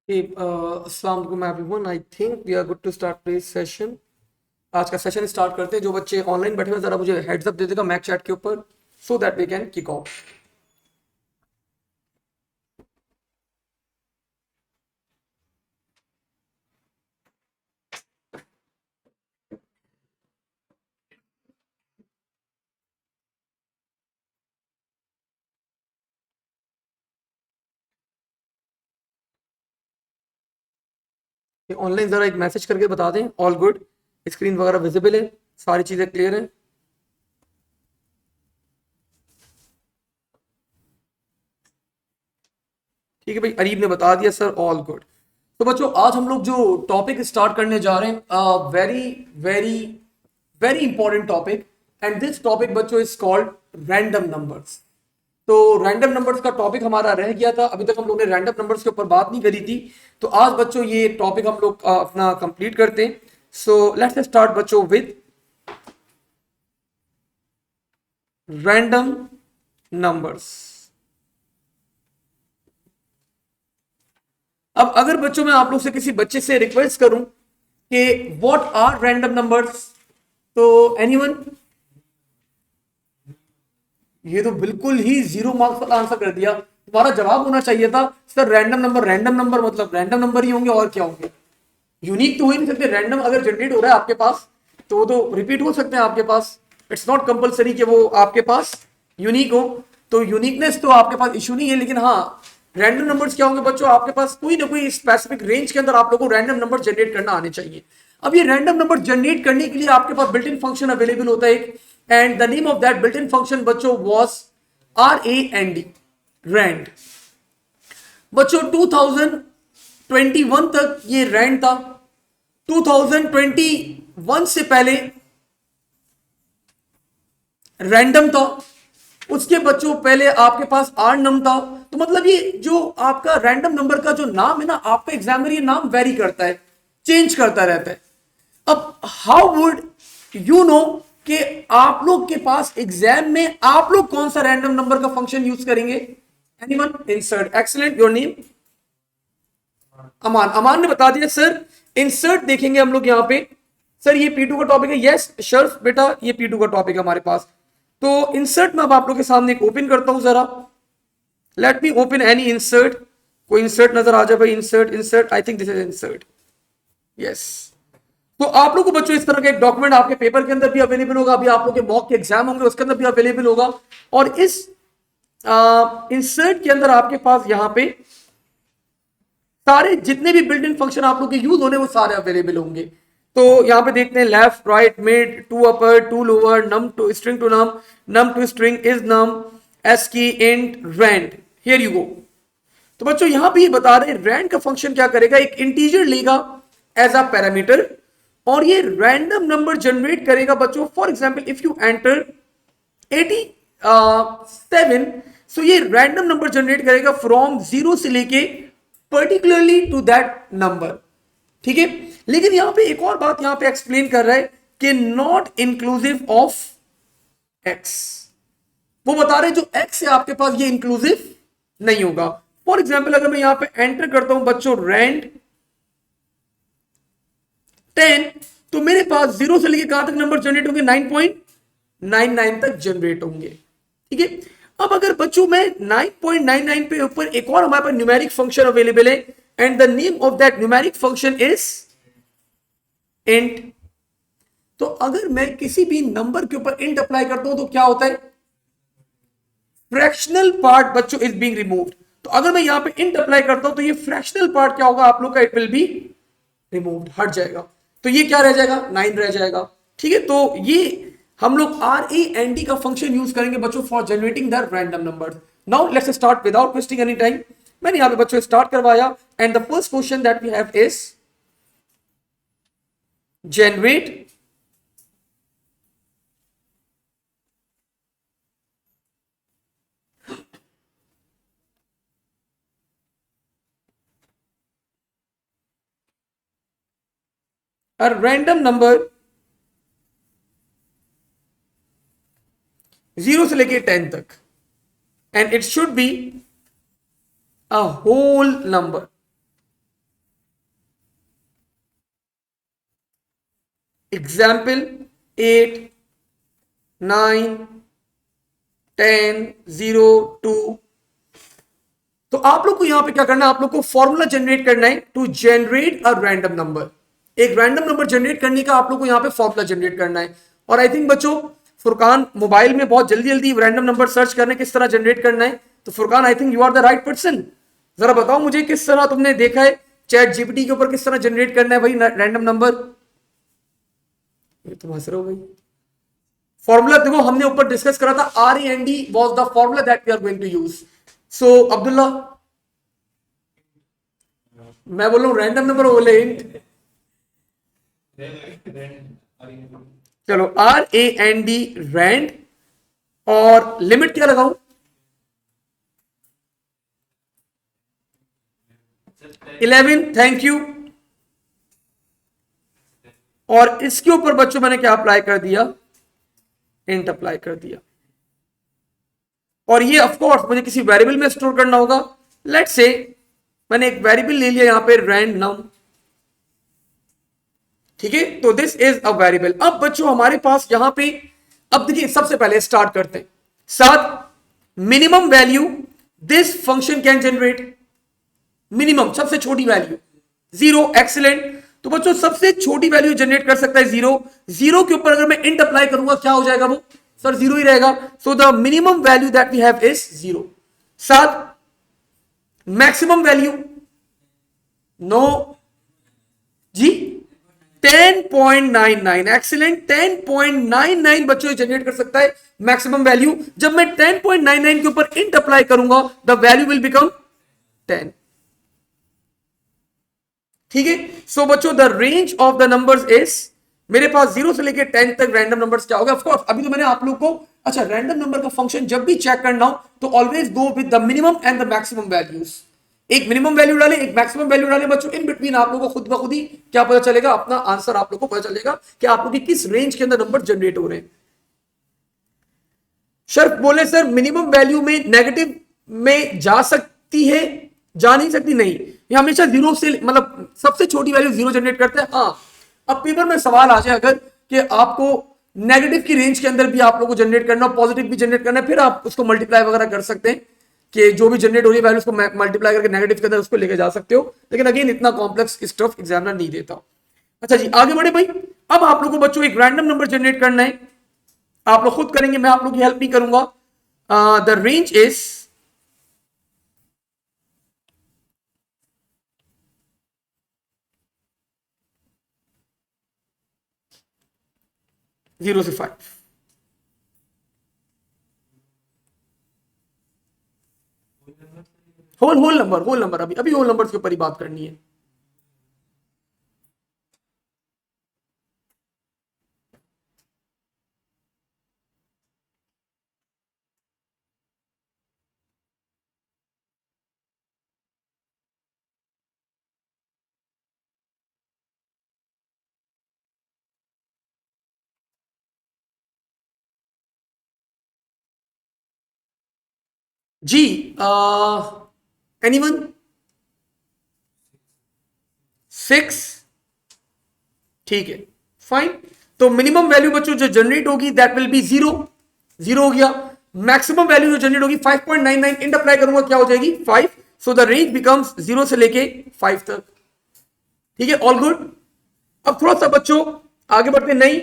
अस्सलाम वालेकुम everyone. I think we are good to start today's session. आज का सेशन स्टार्ट करते हैं। जो बच्चे ऑनलाइन बैठे हुए जरा मुझे हेड्स अप दे देगा मैक चैट के ऊपर, so that we can kick off. Online जरा एक मैसेज करके बता दें ऑल गुड, स्क्रीन वगैरह विजिबल है, सारी चीजें क्लियर है। ठीक है भाई, अरीब ने बता दिया सर, ऑल गुड। तो बच्चों आज हम लोग जो टॉपिक स्टार्ट करने जा रहे हैं, very very very important topic, and this topic बच्चों इज कॉल्ड रैंडम नंबर्स। तो रैंडम नंबर्स का टॉपिक हमारा रह गया था, अभी तक हम लोग ने रैंडम नंबर्स के ऊपर बात नहीं करी थी। तो आज बच्चों ये टॉपिक हम लोग अपना कंप्लीट करते हैं। सो लेट्स स्टार्ट बच्चों विद रैंडम नंबर्स। अब अगर बच्चों मैं आप लोग से किसी बच्चे से रिक्वेस्ट करूं कि व्हाट आर रैंडम नंबर्स, तो एनीवन? ये तो बिल्कुल ही जीरो मार्क्स वाला आंसर कर दिया। तुम्हारा जवाब होना चाहिए था sir random number. Random number मतलब रैंडम नंबर ही होंगे और क्या होंगे, यूनिक तो हो ही नहीं सकते। रैंडम अगर जनरेट हो रहा है आपके पास तो वो तो रिपीट हो सकते हैं आपके पास। इट्स नॉट कंपलसरी कि वो आपके पास यूनिक हो। तो यूनिकनेस तो आपके पास इशू नहीं है, लेकिन हाँ रैंडम नंबर्स क्या होंगे बच्चों, आपके पास कोई ना कोई स्पेसिफिक रेंज के अंदर आप लोगों को रैंडम नंबर जनरेट करना आने चाहिए। अब ये रैंडम नंबर जनरेट करने के लिए आपके पास बिल्ट इन फंक्शन अवेलेबल होता है एक, and the name of that built in function बच्चों वॉज RAND, रैंड। बच्चों 2021 तक ये रैंड था। 2021 से पहले रैंडम था। उसके बच्चों पहले आपके पास आरनम था। तो मतलब ये जो आपका रैंडम नंबर का जो नाम है ना, आपका एग्जामिनर ये नाम वेरी करता है, चेंज करता रहता है। अब हाउ वुड यू नो कि आप लोग के पास एग्जाम में आप लोग कौन सा रैंडम नंबर का फंक्शन यूज करेंगे? Anyone? Insert. Excellent, your name? Aman. Aman ने बता दिया सर इंसर्ट देखेंगे हम लोग यहाँ पे। सर ये P2 का टॉपिक है। यस शर्फ बेटा, ये P2 का टॉपिक है हमारे पास। तो इंसर्ट में अब आप लोग के सामने एक ओपन करता हूं जरा। Let me open any insert. कोई इंसर्ट नजर आ जाए भाई। Insert, insert, I think this is insert. Yes. तो आप लोग को बच्चों इस तरह का एक डॉक्यूमेंट आपके पेपर के अंदर भी अवेलेबल होगा। अभी आप लोग के मॉक के एग्जाम होंगे उसके अंदर भी अवेलेबल होगा। और इस इंसर्ट के अंदर आपके पास यहां पे सारे जितने भी बिल्ट इन फंक्शन आप लोग के यूज होने वो सारे अवेलेबल होंगे। तो यहां पे देखते हैं left, right, mid, to upper, to lower, num to string to num to string, is num, ASCII, int, rand. Here you go. तो बच्चों यहां पे ये बता रहे हैं रैंड का फंक्शन क्या करेगा, एक इंटीजर लेगा एज अ पैरामीटर और ये रैंडम नंबर जनरेट करेगा बच्चों। For example if you enter 87, सो ये रैंडम नंबर जनरेट करेगा फ्रॉम जीरो से लेके पर्टिकुलरली टू दैट नंबर। ठीक है, लेकिन यहां पे एक और बात यहां पे एक्सप्लेन कर रहा है कि नॉट इंक्लूसिव ऑफ एक्स। वो बता रहे जो एक्स है आपके पास ये इंक्लूसिव नहीं होगा। फॉर एग्जाम्पल अगर मैं यहां पे एंटर करता हूं बच्चों रैंड 10, तो मेरे पास जीरो से लेके कहां तक नंबर जनरेट होंगे? 9.99 तक जनरेट होंगे। ठीक है, अब अगर बच्चों मैं 9.99 पे ऊपर एक और हमारे पास न्यूमेरिक फंक्शन अवेलेबल है, and the name of that numeric function is int. तो अगर मैं किसी भी नंबर के ऊपर इंट अप्लाई करता हूं तो क्या होता है? फ्रैक्शनल पार्ट बच्चों इज बीइंग रिमूव्ड। तो अगर मैं यहां पे इंट अप्लाई करता हूं तो ये फ्रैक्शनल पार्ट क्या होगा आप लोग का? इट विल बी रिमूव्ड, हट जाएगा। तो ये क्या रह जाएगा? 9 रह जाएगा। ठीक है, तो ये हम लोग RAND का फंक्शन यूज करेंगे बच्चों for generating the random number. Now let's start without wasting any time. मैंने यहां पे बच्चों स्टार्ट करवाया, and the first question that we have is generate a random number zero से लेके 10 तक, and it should be a whole number. Example 8 9 10 0 2। तो आप लोग को यहां पे क्या करना है, आप लोग को फॉर्मूला जनरेट करना है to generate a random number. एक रैंडम नंबर जनरेट करने का आप लोग को यहां पे फॉर्मूला जनरेट करना है। और आई थिंक बच्चों फुरकान मोबाइल में बहुत जल्दी जल्दी रैंडम नंबर सर्च करने किस तरह जनरेट करना है। तो Furqan I think you are the right person. जरा बताओ मुझे किस तरह तुमने देखा है चैट जीपीटी के ऊपर किस तरह जनरेट करना है भाई रैंडम नंबर। ये तुम हंस रहे हो भाई। फॉर्मूला देखो हमने ऊपर डिस्कस करा था, RAND was the formula that we are going to use. So Abdullah, मैं बोल रहा हूं रैंडम नंबर बोले int। चलो RAND रैंड, और लिमिट क्या लगाऊं? 11, थैंक यू। और इसके ऊपर बच्चों मैंने क्या अप्लाई कर दिया? इंट अप्लाई कर दिया। और ये ऑफ कोर्स मुझे किसी वेरिएबल में स्टोर करना होगा। लेट्स से मैंने एक वेरिएबल ले लिया यहां पे रैंडम, ठीक है, तो दिस इज अ वेरिएबल। अब बच्चों हमारे पास यहां पे, अब देखिए सबसे पहले स्टार्ट करते हैं साथ minimum value this function can generate. Minimum सबसे छोटी वैल्यू 0, एक्सीलेंट। तो बच्चों सबसे छोटी वैल्यू जनरेट कर सकता है 0। 0 के ऊपर अगर मैं इंट अप्लाई करूंगा क्या हो जाएगा? वो सर 0 ही रहेगा। So the minimum value that we have is 0। साथ मैक्सिमम वैल्यू नो जी 10.99, एक्सीलेंट। 10.99 बच्चों जनरेट कर सकता है मैक्सिमम वैल्यू। जब मैं 10.99 के ऊपर इंट अप्लाई करूंगा द वैल्यू विल बिकम 10। ठीक है। सो बच्चों the range of the numbers is, मेरे पास 0 से लेकर 10 तक रैंडम नंबर्स क्या होगा? ऑफ कोर्स अभी तो मैंने आप लोग को, अच्छा रैंडम नंबर का फंक्शन जब भी चेक करना हो तो always go with the minimum and the maximum values. एक मिनिमम वैल्यू डाले, एक मैक्सिमम वैल्यू डाले बच्चों, इन बिटवीन आप लोगों को खुद ब खुद ही क्या पता चलेगा? अपना आंसर आप लोग को पता चलेगा कि आप लोग की किस रेंज के अंदर नंबर जनरेट हो रहे हैं। शर्फ बोले सर मिनिमम वैल्यू में नेगेटिव में जा सकती है, जा नहीं सकती? नहीं, ये हमेशा 0 से, मतलब सबसे छोटी वैल्यू 0 जनरेट करते हैं। हाँ, अब पेपर में सवाल आ जाए अगर कि आपको नेगेटिव की रेंज के अंदर भी आप लोगों को जनरेट करना, पॉजिटिव भी जनरेट करना है, फिर आप उसको मल्टीप्लाई वगैरह कर सकते हैं कि जो भी जनरेट हो रही है वैल्यू उसको मल्टीप्लाई करके नेगेटिव के अंदर उसको लेके जा सकते हो। लेकिन अगेन इतना कॉम्प्लेक्स स्टफ एग्जामिनर नहीं देता। अच्छा जी आगे बढ़े भाई। अब आप लोगों को बच्चों एक रैंडम नंबर जनरेट करना है, आप लोग खुद करेंगे, मैं आप लोग की हेल्प नहीं करूंगा। द रेंज इज 0 से 5। होल नंबर अभी अभी होल नंबर के ऊपर ही बात करनी है। जी एनीवन? 6, ठीक है, फाइन। तो मिनिमम वैल्यू बच्चों जो जनरेट होगी दैट विल बी 0। 0 हो गया। मैक्सिमम वैल्यू जो जनरेट होगी 5.99, इंट अप्लाई करूंगा क्या हो जाएगी? 5। सो द रेंज बिकम्स 0 से लेके 5 तक। ठीक है, ऑल गुड। अब थोड़ा सा बच्चों आगे बढ़ते, नहीं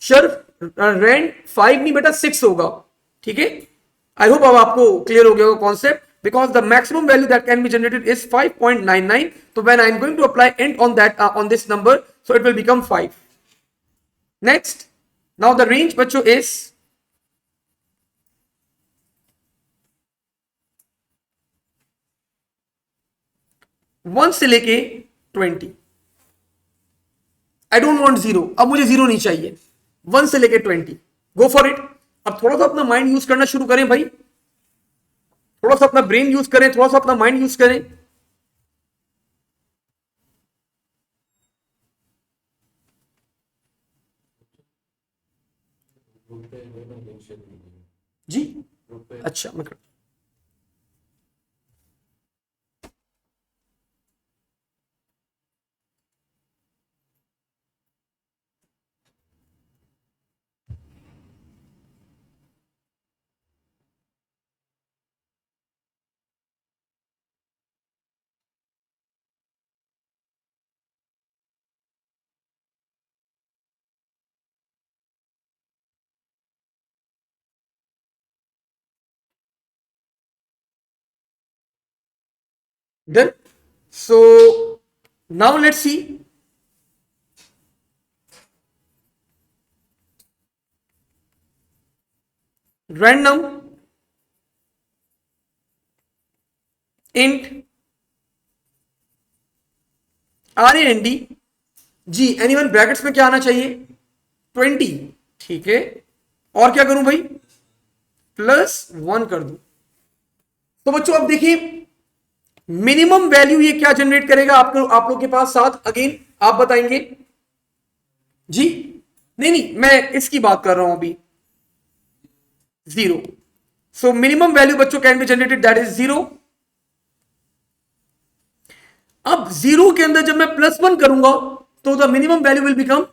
शर्फ रैंड 5 नहीं बेटा 6 होगा। ठीक है, आई होप अब आपको क्लियर हो गया होगा concept. Because the maximum value that can be generated is 5.99, so when I am going to apply int on that on this number, so it will become 5. Next, now the range बच्चों is 1 से लेके 20। I don't want 0, अब मुझे 0 नहीं चाहिए। 1 से लेके 20, गो for it. अब थोड़ा सा अपना माइंड यूज करना शुरू करें भाई, थोड़ा सा अपना ब्रेन यूज करें, थोड़ा सा अपना माइंड यूज करें। जी अच्छा मैं done. So now let's see. Random int RAND जी. एनीवन ब्रैकेट्स में क्या आना चाहिए? 20. ठीक है. और क्या करूं भाई? +1 कर दूं. तो बच्चों अब देखिए मिनिमम वैल्यू ये क्या जनरेट करेगा आप लोग के पास साथ. अगेन आप बताएंगे जी. नहीं नहीं, मैं इसकी बात कर रहा हूं अभी. 0. सो मिनिमम वैल्यू बच्चों can be generated, that is 0. अब 0 के अंदर जब मैं +1 करूंगा तो the minimum value will become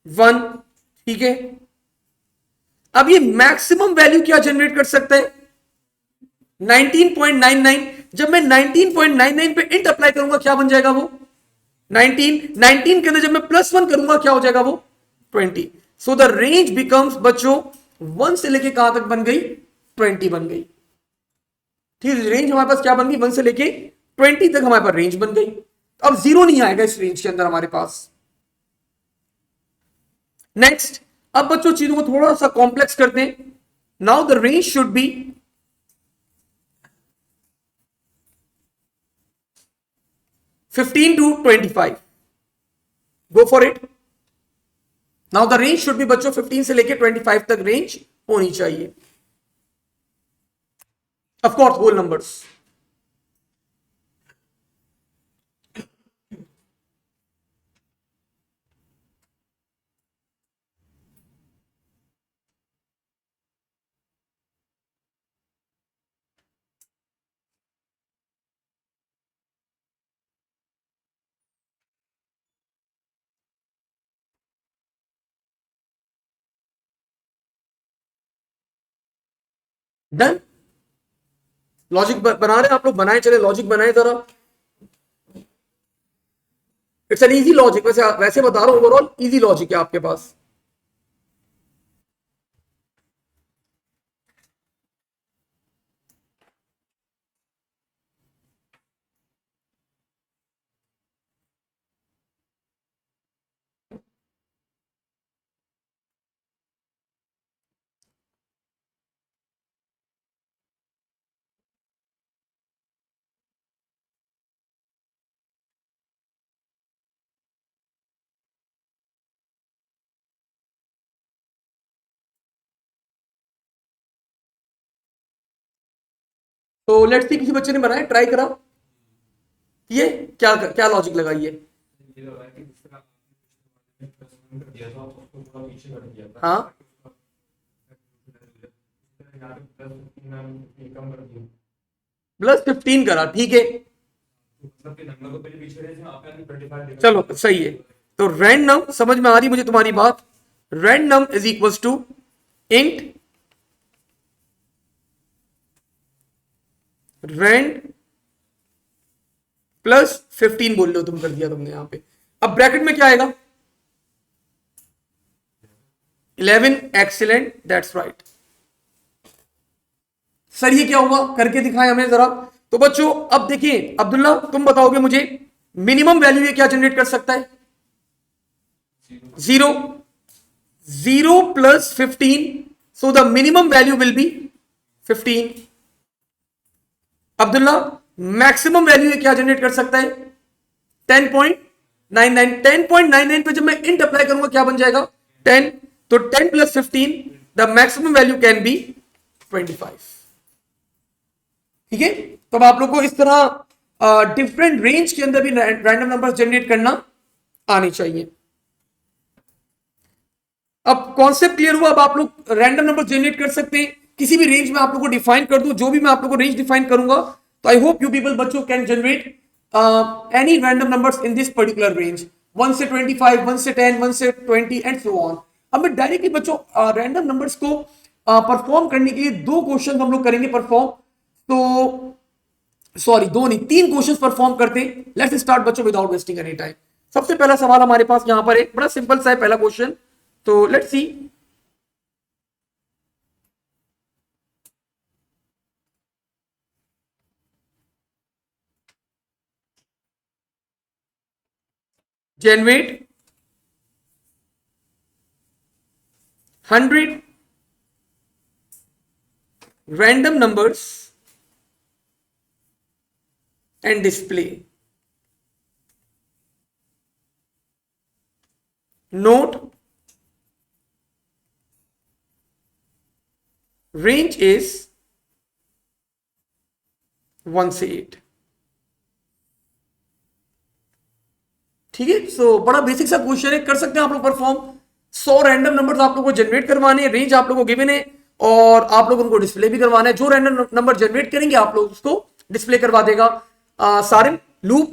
1. ठीक है. अब ये मैक्सिमम वैल्यू क्या जनरेट कर सकता है? 19.99. जब मैं 19.99 पे इंट अप्लाई करूंगा क्या बन जाएगा वो? 19 के अंदर जब मैं +1 करूंगा क्या हो जाएगा वो? 20. सो द रेंज बिकम्स बच्चों 1 से लेके कहां तक बन गई? 20 बन गई. ठीक है. रेंज हमारे पास क्या बन गई? 1 से लेके 20 तक हमारे पास रेंज बन गई. अब 0 नहीं आएगा इस रेंज के अंदर हमारे पास. नेक्स्ट. अब बच्चों चीजों को थोड़ा सा कॉम्प्लेक्स करते हैं. Now the range should be 15 to 25. Go for it. Now the range should be बच्चों 15 से लेके 25 तक रेंज होनी चाहिए. Of course whole numbers. Done. Logic बना रहे हैं आप लोग? बनाए चले, लॉजिक बनाए जरा. It's an easy logic. वैसे वैसे बता रहा हूं ओवरऑल इजी लॉजिक है आपके पास. तो लेट्स सी किसी बच्चे ने बनाया, ट्राई करा. ये क्या क्या लॉजिक लगाइए? हाँ. +15 करा. ठीक है. चलो सही है. तो रैंडम समझ में आ रही मुझे तुम्हारी बात. Random is equal to int rand +15 बोल लो तुम, कर दिया तुमने यहां पे. अब ब्रैकेट में क्या आएगा? 11. Excellent, that's right. सर ये क्या हुआ? करके दिखाएं हमें जरा. तो बच्चों अब देखिए अब्दुल्ला तुम बताओगे मुझे मिनिमम वैल्यू ये क्या जनरेट कर सकता है? 0. 0 + 15. सो the minimum value will be 15. Abdullah maximum value ये क्या जनरेट कर सकता है? 10.99. 10.99 पे जब मैं इंट अप्लाई करूंगा क्या बन जाएगा? 10. तो 10 + 15 the maximum value can be 25. ठीक है. तो अब आप लोग को इस तरह डिफरेंट रेंज के अंदर भी रैंडम नंबर जनरेट करना आनी चाहिए. अब कॉन्सेप्ट क्लियर हुआ. अब आप लोग रैंडम नंबर जनरेट कर सकते हैं किसी भी रेंज में. आप लोग को डिफाइन कर दूं, जो भी मैं आप लोग को रेंज डिफाइन करूंगा, तो आई होप यू पीपल बच्चों can generate any random numbers in this particular range. 1 से 25, 1 से 10, 1 से 20 एंड सो ऑन. अब मैं डायरेक्टली बच्चों रैंडम नंबर्स को परफॉर्म करने के लिए 2 क्वेश्चन हम लोग करेंगे परफॉर्म. तो सॉरी 2 नहीं 3 क्वेश्चंस परफॉर्म करते हैं. लेट्स स्टार्ट बच्चों विदाउट वेस्टिंग एनी टाइम. सबसे पहला सवाल हमारे पास यहां पर एक बड़ा सिंपल सा है पहला क्वेश्चन. तो let's see. generate 100 random numbers and display. Note, range is 1 से 8. ठीक है, सो बड़ा बेसिक सा क्वेश्चन है, कर सकते हैं आप लोग परफॉर्म. 100 रैंडम नंबर्स आप लोगों को जनरेट करवाने हैं, रेंज आप लोगों को गिवन है और आप लोग उनको डिस्प्ले भी करवाना है. जो रैंडम नंबर जनरेट करेंगे आप लोग उसको डिस्प्ले करवा देगा. सारे loop,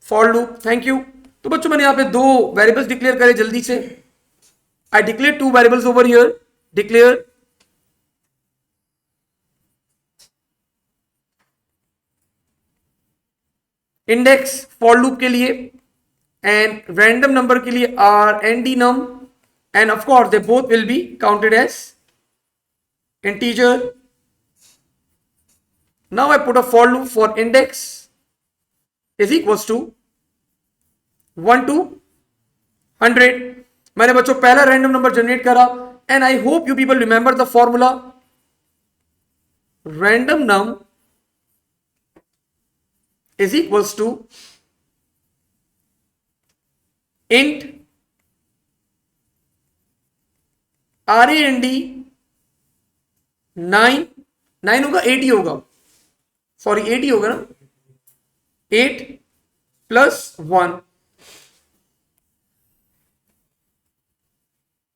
for loop. Thank you. तो बच्चों मैंने यहाँ पे दो वेरिएबल्स डिक्लेयर करे जल्दी से. I declare 2 variables over here. Declare index for loop के लिए and random number के लिए are nd num, and of course they both will be counted as integer. Now I put a for loop for index is equals to 1 to 100. मैंने बच्चों पहला random number generate करा and I hope you people remember the formula. Random num is equals to int rand 9 होगा 80 होगा, sorry 80 होगा ना, 8 plus 1.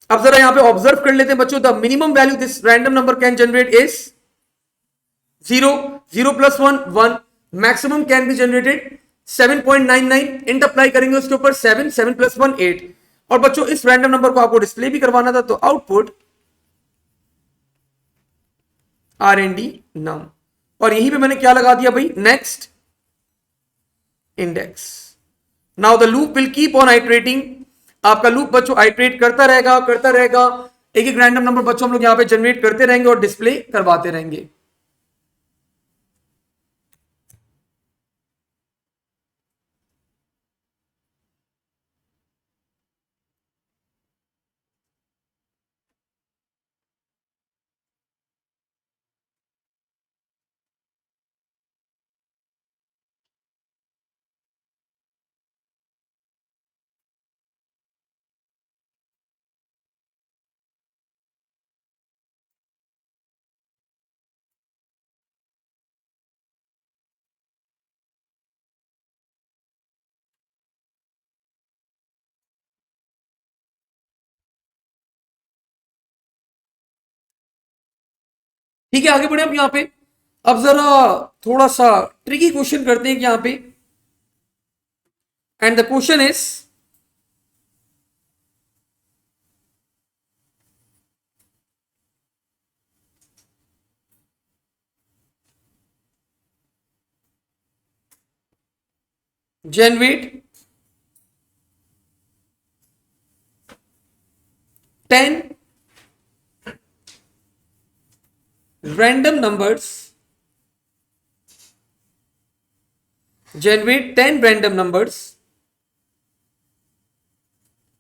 अब जरा यहां पे ऑब्जर्व कर लेते हैं बच्चों. The minimum value this random number can generate is 0. 0 plus 1 1. Maximum can be generated 7.99. Int apply करेंगे उसके ऊपर 7 7 प्लस 1 8. और बच्चों इस रैंडम नंबर को आपको डिस्प्ले भी करवाना था, तो आउटपुट rnd num. और यहीं पे मैंने क्या लगा दिया भाई, next index. Now the loop will keep on iterating. आपका लूप बच्चों आइटरेट करता रहेगा करता रहेगा. एक एक रैंडम नंबर बच्चों हम लोग यहां पे जनरेट करते रहेंगे और डिस्प्ले करवाते रहेंगे. ठीक है, आगे बढ़े अब यहां पे. अब जरा थोड़ा सा ट्रिकी क्वेश्चन करते हैं यहां पे. And the question is generate 10 random numbers, generate 10 random numbers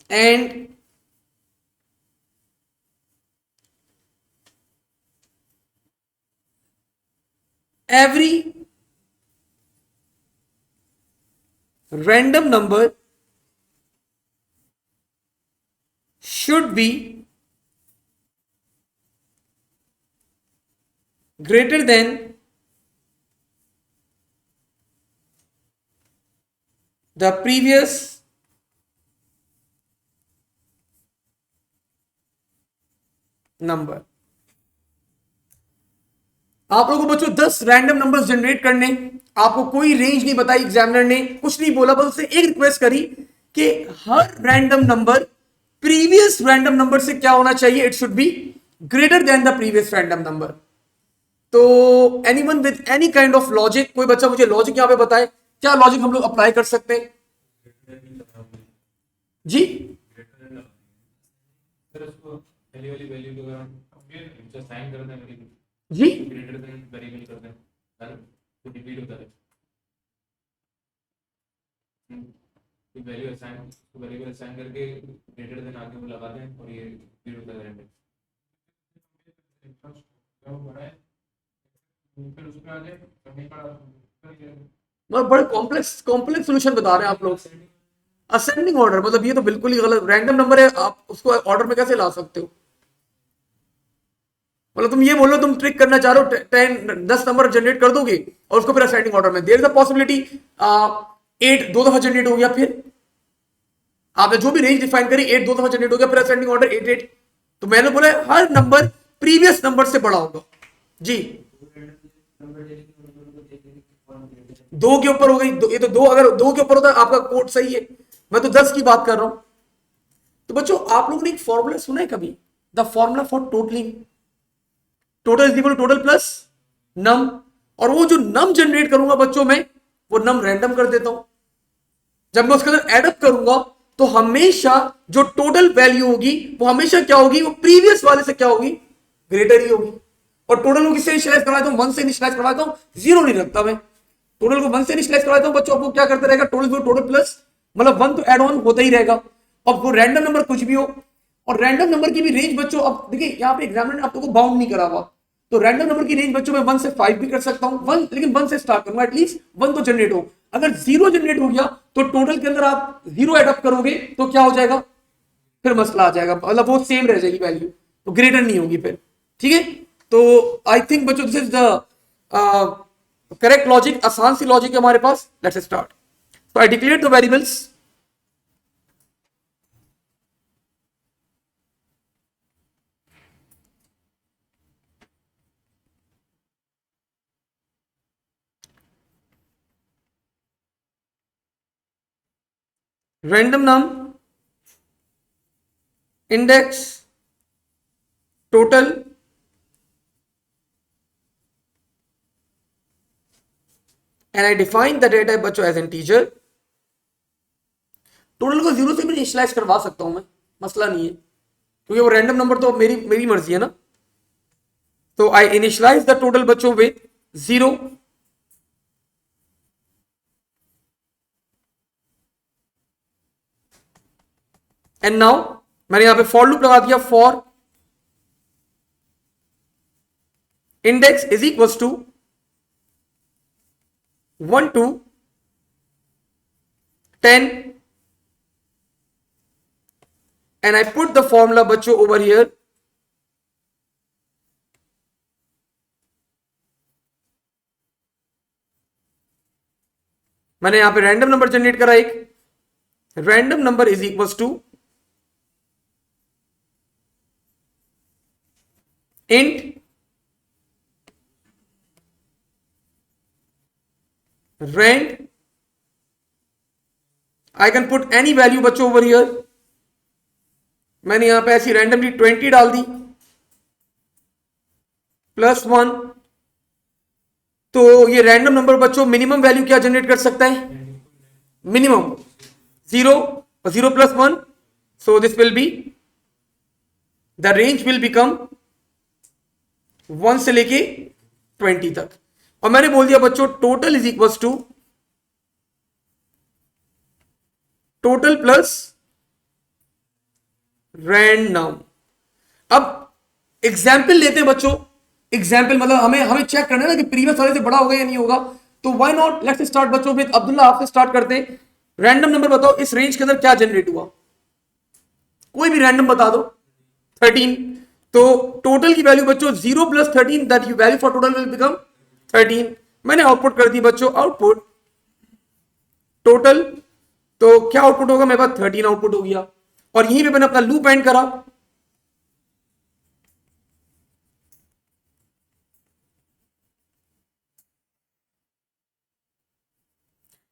and every random number should be greater than the previous number. आप लोगों को बच्चों 10 रैंडम नंबर्स जनरेट करने, आपको कोई रेंज नहीं बताई, एग्जामिनर ने कुछ नहीं बोला, बस उससे एक रिक्वेस्ट करी कि हर random number previous random number से क्या होना चाहिए, it should be greater than the previous random number. तो anyone with any kind of logic, कोई बच्चा मुझे लॉजिक यहां पे बताए, क्या लॉजिक हम लोग अप्लाई कर सकते हैं जी. जी वैल्यू असाइन, वेरिएबल असाइन करके ग्रेटर देन आगे वो लगा दें और ये 0 का रैंडम। फिर उसमें आगे करने का मतलब बड़े कॉम्प्लेक्स कॉम्प्लेक्स सोल्यूशन बता रहे हैं आप लोग। असेंडिंग ऑर्डर मतलब ये तो बिल्कुल ही गलत, रैंडम नंबर है, आप उसको ऑर्डर में कैसे ला सकते हो? मतलब तुम ये बोलो तुम ट्रिक करना चाह रहे हो, 10 नंबर जनरेट कर दोगे और उसको फिर असेंडिंग ऑर्डर में, देयर इज अ पॉसिबिलिटी 8 दो दफा जनरेट हो गया, फिर आपने जो भी रेंज डिफाइन करी 8 दो दफा जनरेट हो गया, फिर असेंडिंग ऑर्डर 8 8। तो मैंने बोला हर नंबर प्रीवियस नंबर से बड़ा होगा जी। दो के ऊपर हो गई, ये तो दो, अगर दो के ऊपर होता है आपका कोड सही है, मैं तो 10 की बात कर रहा हूं। तो बच्चों आप लोगों ने एक फॉर्मूला सुना है कभी, the formula for totalling, total is equal to total plus num, और वो जो नम जनरेट करूंगा बच्चों में वो नम रैंडम कर देता हूं। जब मैं उसके अंदर एडअप करूंगा तो हमेशा जो टोटल वैल्यू होगी वो हमेशा क्या होगी, वो प्रीवियस वाले से क्या होगी, ग्रेटर ही होगी। और टोटल को किससे इनिशियलाइज करवाता हूं, 1 से इनिशियलाइज करवाता हूं, 0 नहीं रखता मैं, टोटल को 1 से इनिशियलाइज करवाता हूं बच्चों। आपको क्या करता रहेगा, टोटल टोटल प्लस मतलब 1 तो एड ऑन होता ही रहेगा। अब वो रैंडम नंबर कुछ भी हो, और रैंडम नंबर की भी रेंज बच्चों, अब देखिए यहाँ पे एग्जामिनर ने आप लोगों को बाउंड नहीं करा हुआ, तो रैंडम नंबर की रेंज बच्चों में 1 से 5 भी कर सकता हूं, 1 लेकिन 1 से स्टार्ट करूंगा, एटलीस्ट 1 तो जनरेट हो। अगर 0 जनरेट हो गया तो टोटल के अंदर आप 0 एडअप करोगे तो क्या हो जाएगा, फिर मसला आ जाएगा, मतलब वो सेम रह जाएगी वैल्यू, तो ग्रेटर नहीं होगी फिर। ठीक है, तो आई थिंक बच्चों this is the correct logic, आसान सी लॉजिक है हमारे पास। Let's start. तो I declare the variables, random num, index, total, and I define the data type बच्चों as integer। टोटल को 0 से भी इनिशियलाइज करवा सकता हूं मैं, मसला नहीं है, क्योंकि वो रैंडम नंबर तो मेरी मेरी मर्जी है ना। तो आई इनिशियलाइज द टोटल बच्चों विद 0, एंड नाउ मैंने यहां पे फॉर लूप लगा दिया, for index is equal to 1 to 10, and I put the formula बच्चों over here। मैंने यहां पे रैंडम नंबर जनरेट करा, एक random number is equal to int rand, I can put any value बच्चों ओवर हियर। मैंने यहां पे ऐसी रैंडमली 20 डाल दी, +1। तो ये रैंडम नंबर बच्चों मिनिमम वैल्यू क्या जनरेट कर सकता है, minimum 0, 0 + 1, so this will B, the range will become 1 से लेके 20 तक। और मैंने बोल दिया बच्चों total is equal to total plus random. अब एग्जाम्पल लेते हैं बच्चों, एग्जाम्पल मतलब हमें हमें चेक करना है ना कि प्रीवियस वाले से बड़ा होगा या नहीं होगा। तो व्हाई नॉट, लेट्स स्टार्ट बच्चों विद अब्दुल्ला, आपसे स्टार्ट करते हैं। रैंडम नंबर बताओ इस रेंज के अंदर क्या जनरेट हुआ, कोई भी रैंडम बता दो। 13। तो टोटल की वैल्यू बच्चों 0 + 13, that you value for total will become 13। मैंने आउटपुट कर दी बच्चों, आउटपुट टोटल, तो क्या आउटपुट होगा मेरे पास, 13 आउटपुट हो गया। और यहीं पे मैंने अपना लूप एंड करा।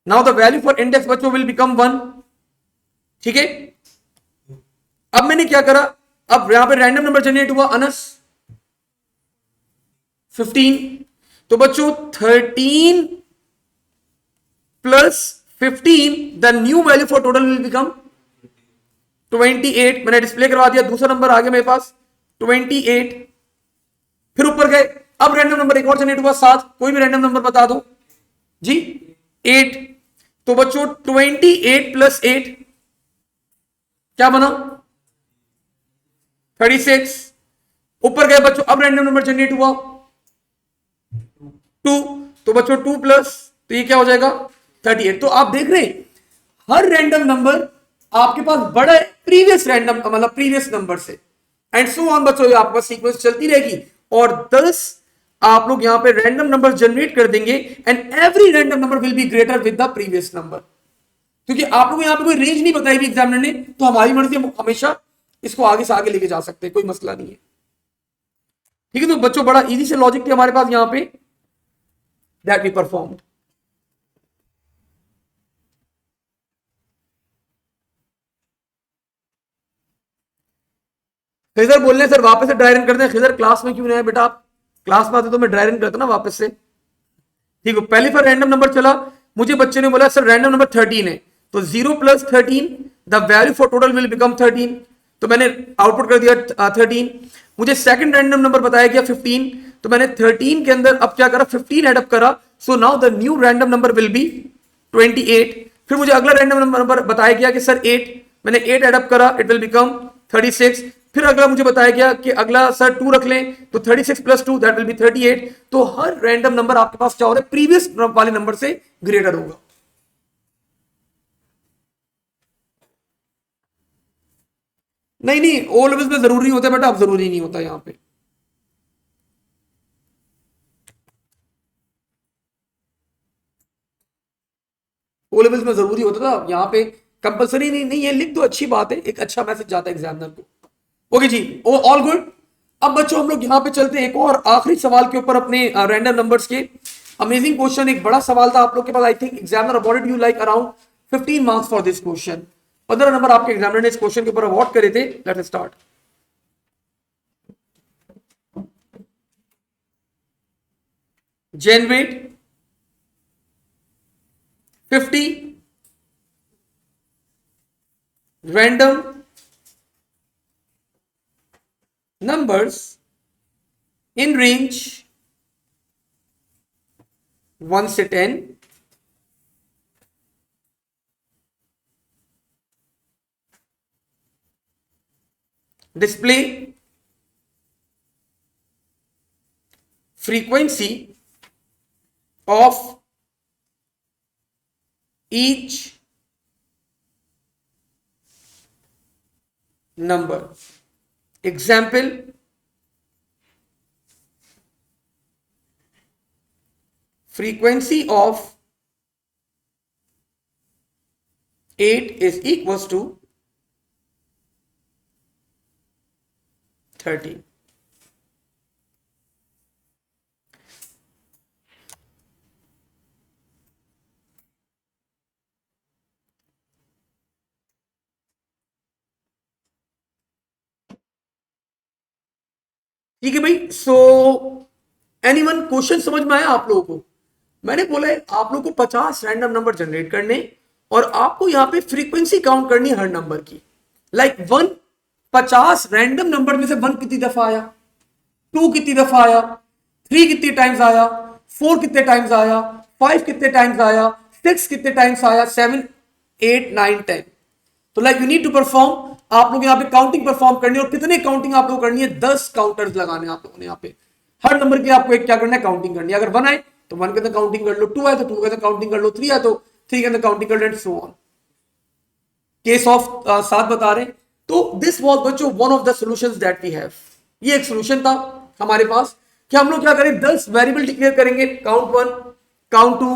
Now the value for index बच्चों विल बिकम 1। ठीक है, अब मैंने क्या करा, अब यहां पे रैंडम नंबर जनरेट हुआ अनस 15। तो बच्चों 13 + 15, the new value for total will become 28। मैंने डिस्प्ले करवा दिया, दूसरा नंबर आ गया मेरे पास 28। फिर ऊपर गए, अब रैंडम नंबर एक और जनरेट हुआ 7, कोई भी रैंडम नंबर बता दो जी, 8। तो बच्चों 28 प्लस 8 क्या बना 36। ऊपर गए बच्चों, अब रैंडम नंबर जनरेट हुआ 2, तो बच्चों 2 प्लस, तो ये क्या हो जाएगा 38। तो आप देख रहे हैं हर रैंडम नंबर आपके पास बड़ा है प्रीवियस रैंडम मतलब प्रीवियस नंबर से, एंड सो ऑन बच्चों, ये आपका सीक्वेंस चलती रहेगी। और 10 आप लोग यहां पे रैंडम नंबर जनरेट कर देंगे and every random number will be greater with the previous number, क्योंकि आप लोग यहां पे कोई रेंज नहीं बताई भी एग्जामिनर ने, तो हमारी मर्जी हम हमेशा इसको आगे से आगे लेके जा सकते हैं, कोई मसला नहीं है। ठीक है, तो बच्चों बड़ा इजी से लॉजिक थी हमारे पास यहां पे दैट वी परफॉर्म्ड। खिजर बोल रहे हैं सर वापस से ड्राई रन करते हैं। खिजर क्लास में क्यों नहीं आए बेटा, आप क्लास में आते तो मैं ड्राई रन करता ना वापस से। ठीक है, पहली बार रैंडम नंबर चला, मुझे बच्चे ने बोला सर रैंडम नंबर 13 है, तो 0 plus 13 the value for total will become 13, तो मैंने आउटपुट कर दिया 13। मुझे सेकंड रैंडम नंबर बताया गया 15, तो मैंने 13 के अंदर अब क्या करा 15 एड अप करा, so now the new random number will be 28। फिर मुझे अगला रैंडम नंबर बताया गया कि सर 8, मैंने 8 एड अप करा, इट विल बिकम 36। फिर अगला मुझे बताया गया कि अगला सर 2 रख लें, तो 36 प्लस 2 दैट विल बी 38। तो हर रैंडम नंबर आपके पास क्या हो रहा है प्रीवियस वाले नंबर से ग्रेटर होगा। नहीं नहीं, ओ लेवल्स में जरूरी नहीं होता बेटा, अब जरूरी नहीं होता यहां पे। ओ लेवल्स में जरूरी होता था, यहां पे कंपलसरी नहीं, नहीं ये लिख दो अच्छी बात है, एक अच्छा मैसेज जाता है एग्जामिनर को। ओके जी, ऑल गुड। अब बच्चों हम लोग यहां पे चलते हैं एक और आखिरी सवाल के ऊपर अपने रैंडम नंबर्स के। अमेजिंग क्वेश्चन, एक बड़ा सवाल था आप लोग के पास, I think examiner awarded you like around 15 marks for this question. 15 number आपके एग्जामिनर ने इस क्वेश्चन के ऊपर अवॉर्ड करे थे। Let's start. Generate 50 random numbers in range 1 से 10, display frequency of each number. Example, frequency of 8 is equals to 13. ठीक है भाई, सो एनीवन क्वेश्चन समझ में आया आप लोगों को? मैंने बोला है आप लोगों को 50 रैंडम नंबर जनरेट करने और आपको यहां पे फ्रीक्वेंसी काउंट करनी है हर नंबर की। लाइक 1 50 रैंडम नंबर में से 1 कितनी दफा आया, 2 कितनी दफा आया, 3 कितने टाइम्स आया, 4 कितने टाइम्स आया, 5 कितने टाइम्स आया, 6 कितने टाइम्स आया, 7 8 9 10। तो like you need to perform, आप लोग यहाँ पे काउंटिंग परफॉर्म करनी है। और कितने काउंटिंग आप लोग करनी है? 10 काउंटर्स लगाने आप लोगों ने यहाँ पे। हर नंबर के लिए आपको एक क्या करना है, काउंटिंग करनी है। अगर 1 आए तो 1 के अंदर काउंटिंग कर लो, 2 आए तो 2 के अंदर काउंटिंग कर लो, 3 आए तो 3 के अंदर काउंटिंग कर लो, and so on. Case of 7 बता रहे हैं। तो दिस वाज बच्चों one of the solutions that we have. ये एक सॉल्यूशन था हमारे पास कि हम लोग क्या करें, 10 वेरिएबल डिक्लेयर करेंगे, count 1, count 2,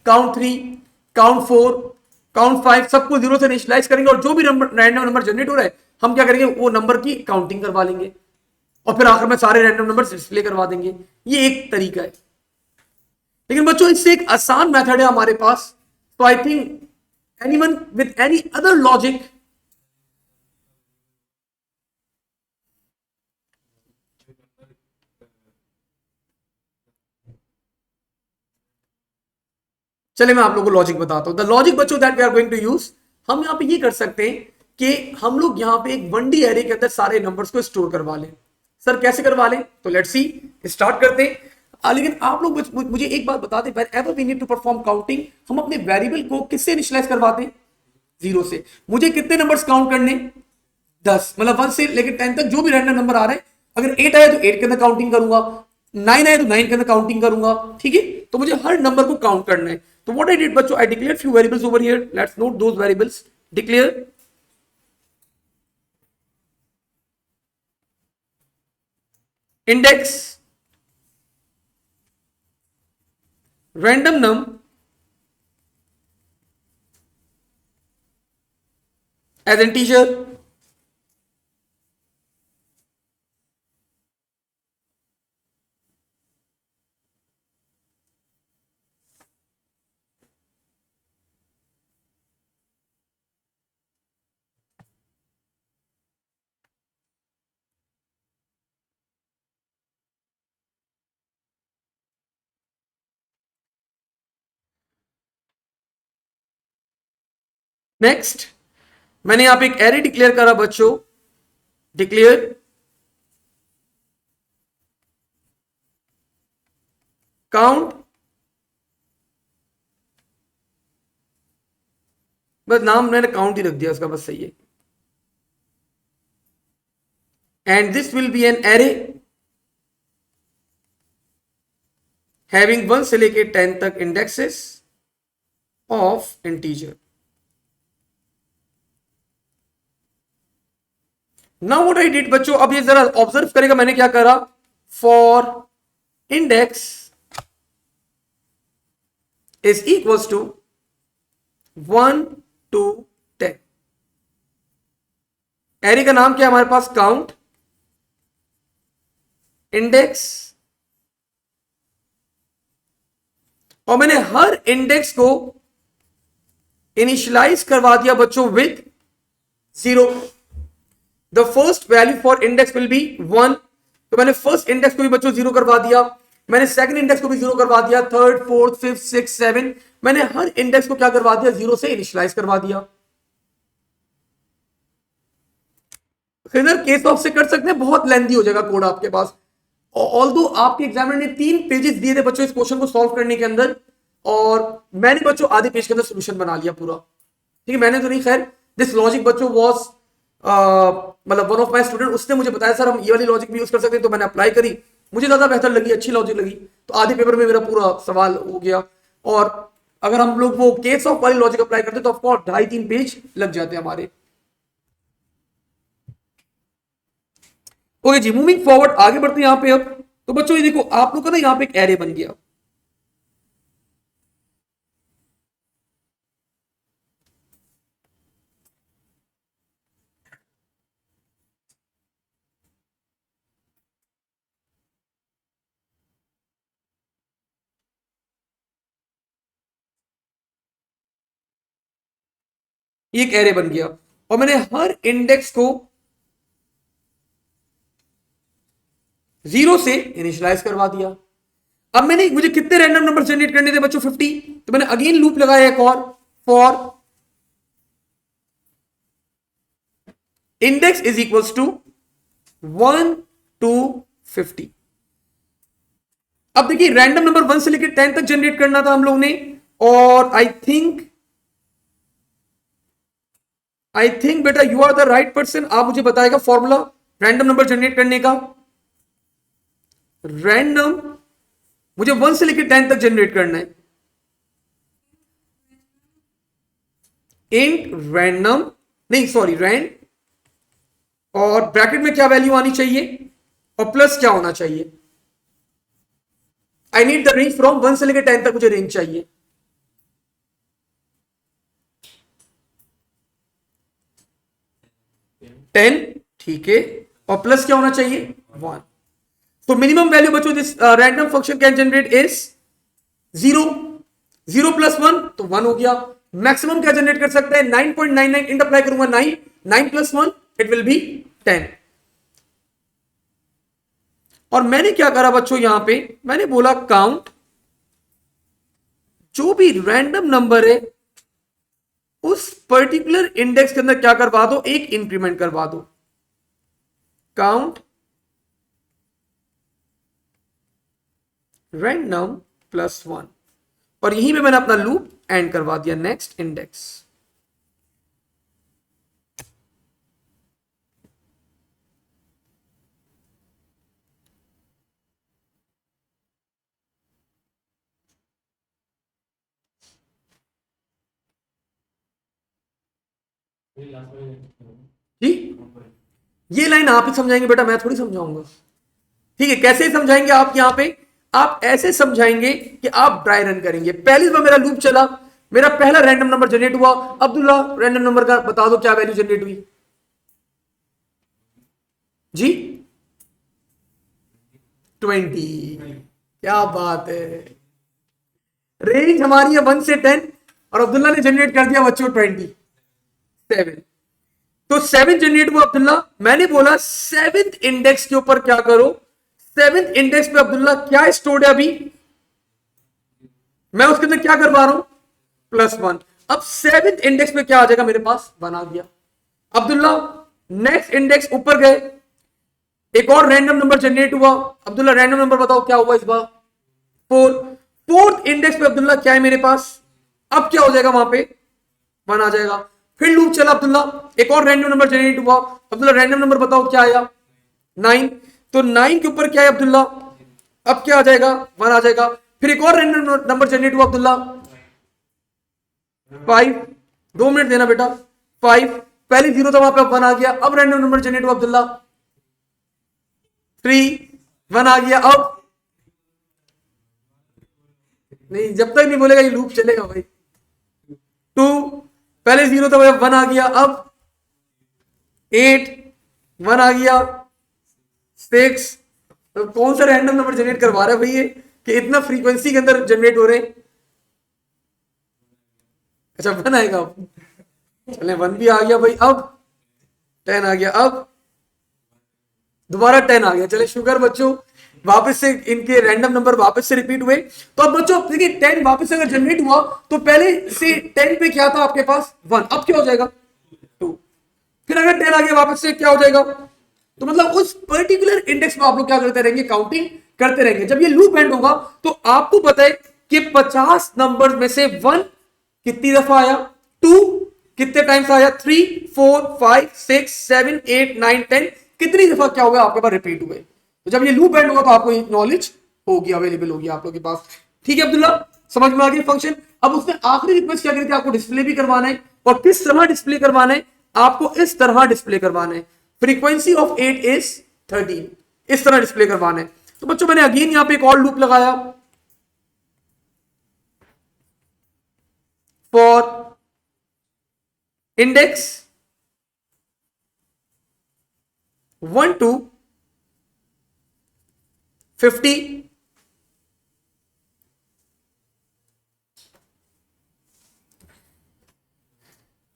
count 3, count 4, count 5, सबको 0 से इनिशियलाइज करेंगे और जो भी नंबर रैंडम नंबर जनरेट हो रहा है हम क्या करेंगे, वो नंबर की काउंटिंग करवा लेंगे और फिर आखिर में सारे रैंडम नंबर डिस्प्ले करवा देंगे। ये एक तरीका है, लेकिन बच्चों इससे एक आसान मेथड है हमारे पास। तो I think anyone with any other logic, चले मैं आप लोगों को लॉजिक बताता हूं। द लॉजिक बच्चों that we are going to use, हम यहां पे ये कर सकते हैं कि हम लोग यहां पे एक 1D एरे के अंदर सारे नंबर्स को स्टोर करवा लें। सर कैसे करवा लें? तो लेट्स सी, स्टार्ट करते हैं। लेकिन आप लोग मुझे एक बात बता दें, whenever we need to perform counting, हम अपने वेरिएबल को किससे इनिशियलाइज करवाते हैं? 0 से। मुझे कितने नंबर्स काउंट करने? 10, मतलब 1 से लेकर 10 तक जो भी रैंडम नंबर आ रहे हैं, अगर 8 आया तो 8 के अंदर काउंटिंग करूंगा, 9 आया तो 9 के अंदर काउंटिंग करूंगा, ठीक है? तो मुझे हर नंबर को काउंट करना है। तो व्हाट आई डिड बच्चों, I declared few variables over here, let's note those variables. Declare index random num as integer, next मैंने यहां पे एक एरे डिक्लेयर करा बच्चों, डिक्लेयर काउंट, बस नाम मैंने काउंट ही रख दिया उसका, बस सही है। And this will be an array having 1 से लेके 10 तक indexes of integer. Now what I did बच्चों, अब ये जरा ऑब्जर्व करेगा मैंने क्या करा, for index is equals to 1 to 10। Array का नाम क्या है हमारे पास, काउंट, इंडेक्स, और मैंने हर इंडेक्स को इनिशियलाइज करवा दिया बच्चों with 0। The first value for index will be 1, तो मैंने फर्स्ट इंडेक्स को भी बच्चों 0 करवा दिया, मैंने सेकंड इंडेक्स को भी 0 करवा दिया, थर्ड, फोर्थ, फिफ्थ, सिक्स, 7, मैंने हर इंडेक्स को क्या करवा दिया, 0 से इनिशियलाइज करवा दिया। केस ऑफ से कर सकते हैं, बहुत लेंथी हो जाएगा कोड आपके पास। ऑल्दो आपके एग्जामिनर ने 3 पेजेस दिए थे बच्चों इस क्वेश्चन को सॉल्व करने के अंदर, और मैंने बच्चों आधे पेज के अंदर सोल्यूशन बना लिया पूरा, ठीक है? मैंने तो नहीं, खैर दिस लॉजिक बच्चों वाज मतलब वन ऑफ माय स्टूडेंट, उसने मुझे बताया सर हम ये वाली लॉजिक भी यूज कर सकते हैं, तो मैंने अप्लाई करी, मुझे ज्यादा बेहतर लगी, अच्छी लॉजिक लगी, तो आधे पेपर में मेरा पूरा सवाल हो गया। और अगर हम लोग वो केस ऑफ वाली लॉजिक अप्लाई करते तो ऑफकोर्स 2.5-3 पेज लग जाते हमारे। ओके जी, मूविंग फॉरवर्ड, आगे बढ़ते हैं यहां पे। अब तो बच्चों ये देखो आप लोग का ना यहां पे एक एरे बन गया, ये एक एरे बन गया, और मैंने हर इंडेक्स को 0 से इनिशियलाइज करवा दिया। अब मैंने, मुझे कितने रैंडम नंबर जनरेट करने थे बच्चों, 50, तो मैंने अगेन लूप लगाया एक और, for index is equals to 1 to 50। अब देखिए रैंडम नंबर 1 से लेकर 10 तक जनरेट करना था हम लोग ने, और आई थिंक बेटा you are the right person, आप मुझे बताएगा फॉर्मूला रैंडम नंबर जनरेट करने का। रैंडम मुझे 1 से लेकर 10 तक जनरेट करना है, इंट रैंडम, नहीं सॉरी रैंड, और ब्रैकेट में क्या वैल्यू आनी चाहिए और प्लस क्या होना चाहिए। I need the range from 1 से लेकर 10 तक, मुझे रेंज चाहिए। टेन, ठीक है, और प्लस क्या होना चाहिए, 1। तो मिनिमम वैल्यू बच्चों this random function can generate is 0, 0 + 1 तो 1 हो गया। मैक्सिमम क्या जनरेट कर सकता है, 9.99, इंट अप्लाई करूंगा 9, 9 + 1 इट विल बी 10। और मैंने क्या करा बच्चों, यहां पे मैंने बोला काउंट, जो भी रैंडम नंबर है उस पर्टिकुलर इंडेक्स के अंदर क्या करवा दो, एक इंक्रीमेंट करवा दो। काउंट रैंडम प्लस 1, और यहीं पे मैंने अपना लूप एंड करवा दिया। Next index. ये लास्ट में जी, ये लाइन आप ही समझाएंगे बेटा, मैं थोड़ी समझाऊंगा। ठीक है, कैसे समझाएंगे आप? यहां पे आप ऐसे समझाएंगे कि आप ड्राई रन करेंगे। पहली बार मेरा लूप चला, मेरा पहला रैंडम नंबर जनरेट हुआ। अब्दुल्ला, रैंडम नंबर का बता दो क्या वैल्यू जनरेट हुई जी? 20। क्या बात है, रेंज हमारी है 1 से 10, और अब्दुल्ला ने जनरेट कर दिया बच्चों 27। तो 7 जनरेट हुआ अब्दुल्ला। मैंने बोला 7th इंडेक्स के ऊपर क्या करो, 7th इंडेक्स पे अब्दुल्ला क्या स्टोर्ड है अभी, मैं उसके अंदर क्या करवा रहा हूं, +1। अब 7th इंडेक्स पे क्या आ जाएगा मेरे पास, 1 आ गया। अब्दुल्ला नेक्स्ट इंडेक्स ऊपर गए, एक और रैंडम नंबर जनरेट हुआ। अब्दुल्ला रैंडम नंबर बताओ क्या हुआ इस बार, 4। 4th इंडेक्स पे अब्दुल्ला क्या है मेरे पास, अब क्या हो जाएगा वहां पे, 1 आ जाएगा। फिर लूप चला अब्दुल्ला, एक और रैंडम नंबर जनरेट हुआ। अब्दुल्ला रैंडम नंबर बताओ क्या आया, 9। तो 9 के ऊपर क्या है अब्दुल्ला, अब क्या आ जाएगा, 1 आ जाएगा। फिर एक और रैंडम नंबर जनरेट हुआ अब्दुल्ला, 5। 2 मिनट देना बेटा, 5 पहले 0 था, वहां पे 1 आ गया। अब रैंडम नंबर जनरेट हुआ अब्दुल्ला, 3, 1 आ गया। अब नहीं, जब तक नहीं बोलेगा ये लूप चलेगा भाई। 2 पहले 0 था, 1 आ गया। अब 8, 1 आ गया। 6, तो कौन सा रैंडम नंबर जनरेट करवा रहा है भाई ये, कि इतना फ्रीक्वेंसी के अंदर जनरेट हो रहे हैं। अच्छा 1 आएगा अब, चले 1 भी आ गया भाई। अब 10 आ गया। अब दोबारा 10 आ गया। चले शुगर बच्चों, वापस से इनके रैंडम नंबर वापस से रिपीट हुए। तो अब बच्चों देखिए 10 वापस से अगर जनरेट हुआ तो पहले से 10 पे क्या था आपके पास, 1, अब क्या हो जाएगा 2। फिर अगर 10 आ गया वापस से क्या हो जाएगा, तो मतलब उस पर्टिकुलर इंडेक्स में आप लोग क्या करते रहेंगे, काउंटिंग करते रहेंगे। जब ये लूप एंड होगा तो आपको पता है कि 50 नंबर में से 1 कितनी दफा आया, 2 कितने टाइम्स आया, 3, 4, 5, 6, 7, 8, 9, 10 कितनी दफा क्या हुआ आपके पास रिपीट हुए। तो जब ये लूप एंड होगा तो आपको नॉलेज होगी, अवेलेबल होगी आप लोगों के पास। ठीक है अब्दुल्ला, समझ में आ गया फंक्शन। अब उसने आखिरी रिक्वेस्ट क्या करी थी, आपको डिस्प्ले भी करवाना है, और किस तरह डिस्प्ले करवाना है, आपको इस तरह डिस्प्ले करवाना है। फ्रीक्वेंसी ऑफ 8 इज 13, इस तरह डिस्प्ले करवाना है। तो बच्चों मैंने अगेन यहां पे एक और लूप लगाया, फॉर इंडेक्स 1 to 50,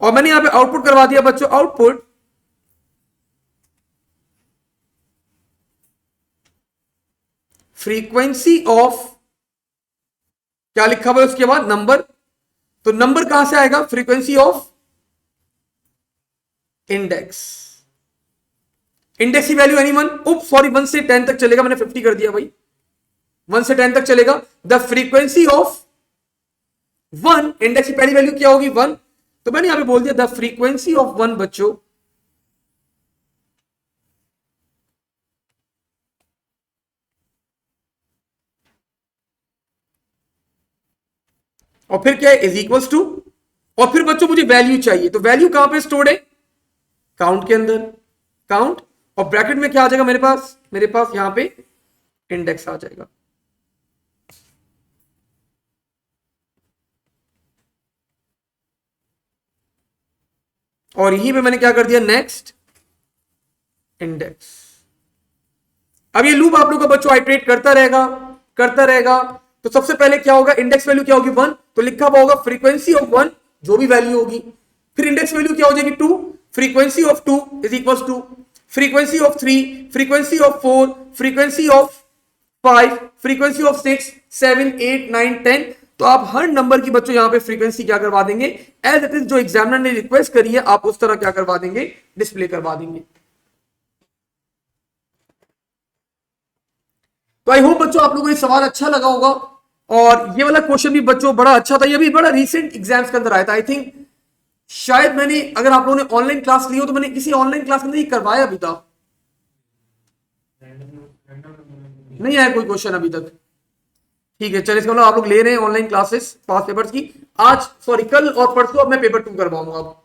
और मैंने यहां पे आउटपुट करवा दिया बच्चों, आउटपुट फ्रीक्वेंसी ऑफ, क्या लिखा हुआ है उसके बाद, नंबर। तो नंबर कहां से आएगा, फ्रीक्वेंसी ऑफ इंडेक्स। इंडेक्स की वैल्यू एनीवन, उप सॉरी 1 से 10 तक चलेगा, मैंने 50 कर दिया भाई, 1 से 10 तक चलेगा। द फ्रीक्वेंसी ऑफ 1, इंडेक्स की पहली वैल्यू क्या होगी, 1। तो मैंने यहां पे बोल दिया द फ्रीक्वेंसी ऑफ 1 बच्चों और फिर क्या है, इज इक्वल्स टू, और फिर बच्चों मुझे वैल्यू चाहिए। तो वैल्यू कहां पे स्टोर्ड है, काउंट के अंदर, काउंट, और ब्रैकेट में क्या आ जाएगा मेरे पास यहां पे इंडेक्स आ जाएगा। और यहीं पे मैंने क्या कर दिया, नेक्स्ट इंडेक्स। अब ये लूप आप लोग का बच्चों आइटरेट करता रहेगा। तो सबसे पहले क्या होगा, इंडेक्स वैल्यू क्या होगी, 1, तो लिखा हुआ होगा फ्रीक्वेंसी ऑफ 1, जो भी वैल्यू होगी। फिर इंडेक्स वैल्यू क्या हो जाएगी, 2, frequency of 2 is equal to frequency of 3, frequency of 4, frequency of 5, frequency of 6, 7, 8, 9, 10। तो आप हर नंबर की बच्चों यहां पे फ्रीक्वेंसी क्या करवा देंगे, एज इट इज जो एग्जामिनर ने रिक्वेस्ट करी है आप उस तरह क्या करवा देंगे, डिस्प्ले करवा देंगे। तो आई होप बच्चों आप लोगों को ये सवाल अच्छा लगा होगा, और ये वाला क्वेश्चन भी बच्चों बड़ा अच्छा था, ये भी बड़ा रिसेंट एग्जाम्स के अंदर आया था। आई थिंक शायद मैंने, अगर आप लोगों ने ऑनलाइन क्लास ली हो तो मैंने किसी ऑनलाइन क्लास के अंदर ये करवाया भी था, नहीं आया कोई क्वेश्चन अभी तक। ठीक है, चलिए इसका मतलब आप लोग ले रहे हैं ऑनलाइन क्लासेस पास पेपर्स की। आज सॉरी कल और परसों अब मैं पेपर 2 करवाऊंगा। अब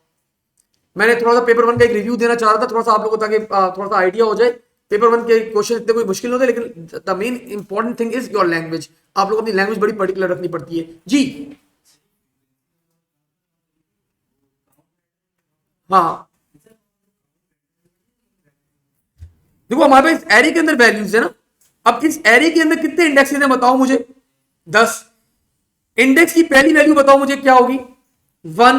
मैंने थोड़ा सा पेपर 1 का एक रिव्यू देना चाह रहा था, थोड़ा सा आप लोगों को, ताकि थोड़ा सा आइडिया हो जाए। पेपर 1 के क्वेश्चन इतने कोई मुश्किल होते, लेकिन the main important thing is your language. आप लोग अपनी लैंग्वेज बड़ी पर्टिकुलर रखनी पड़ती है जी। हाँ देखो हमारे पास एरे के अंदर वैल्यूज है ना, अब इस एरे के अंदर कितने इंडेक्सेस हैं बताओ मुझे, 10। इंडेक्स की पहली वैल्यू बताओ मुझे क्या होगी, 1।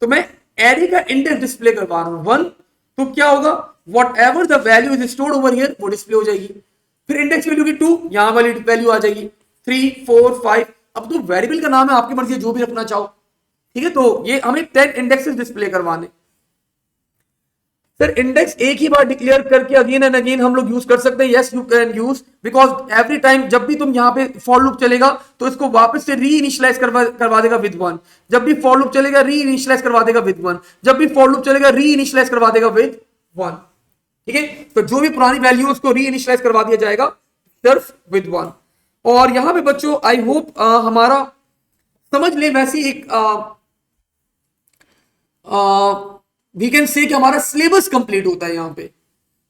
तो मैं एरे का इंडेक्स डिस्प्ले करवा रहा हूं 1, तो क्या होगा, what ever the value is stored over here वो डिस्प्ले हो जाएगी। फिर इंडेक्स वैल्यू की 2, यहां वाली वैल्यू आ जाएगी 3 4 5। अब तो वेरिएबल का नाम है, आपकी मर्जी है जो भी रखना चाहो, ठीक है। तो ये हमें 10 इंडेक्सेस डिस्प्ले करवाने। सर इंडेक्स एक ही बार डिक्लेयर करके अगेन एंड अगेन हम लोग यूज कर सकते हैं, yes you can use, because every time जब भी तुम यहाँ पे फॉर लूप चलेगा तो इसको वापस से री इनिशियलाइज करवा देगा विद 1। जब भी फॉर लूप चलेगा री इनिशियलाइज करवा देगा विद 1। जब भी फॉर लूप चलेगा री इनिशियलाइज करवा देगा विद 1। ठीक है, तो जो भी पुरानी वैल्यू उसको री इनिशियलाइज करवा दिया जाएगा सिर्फ विद 1। और यहां पे बच्चों आई होप हमारा समझ ले, वैसी एक वी कैन से कि हमारा सिलेबस कंप्लीट होता है यहाँ पे।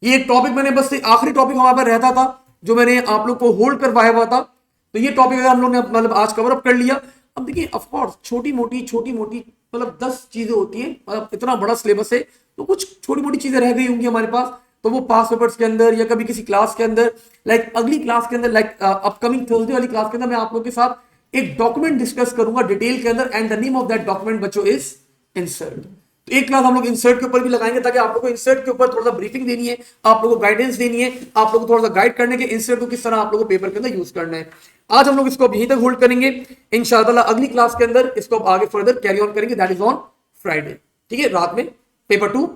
ये एक टॉपिक मैंने बस आखिरी टॉपिक हमारे पास रहता था जो मैंने आप लोग को होल्ड करवाया हुआ था, तो ये टॉपिक अगर हम लोग ने मतलब आज कवर अप कर लिया। अब देखिए ऑफ कोर्स छोटी मोटी मतलब 10 चीजें होती हैं, मतलब इतना बड़ा सिलेबस है तो कुछ छोटी मोटी चीजें रह गई होंगी हमारे पास, तो वो पास पेपर्स के अंदर या कभी किसी क्लास के अंदर, लाइक अगली क्लास के अंदर, लाइक अपकमिंग थर्सडे वाली क्लास के अंदर मैं आप लोग के साथ एक डॉक्यूमेंट डिस्कस करूंगा डिटेल के अंदर, and the name of that document बच्चों इज इंसर्ट। तो एक क्लास हम लोग इंसर्ट के ऊपर भी लगाएंगे, ताकि आप लोगों को इंसर्ट के ऊपर थोड़ा सा ब्रीफिंग देनी है, आप लोगों को गाइडेंस देनी है, आप लोगों को थोड़ा सा गाइड करने के इंसर्ट को किस तरह आप लोगों को पेपर के अंदर यूज करना है। आज हम लोग इसको यहीं तक होल्ड करेंगे, इंशाअल्लाह अगली क्लास के अंदर इसको आगे फर्दर कैरी ऑन करेंगे, दैट इज ऑन फ्राइडे। ठीक है, रात में पेपर 2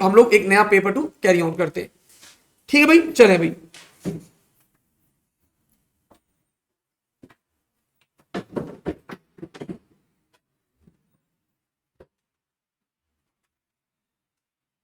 हम लोग एक नया पेपर 2 कैरी ऑन करते हैं। ठीक है भाई, चले भाई।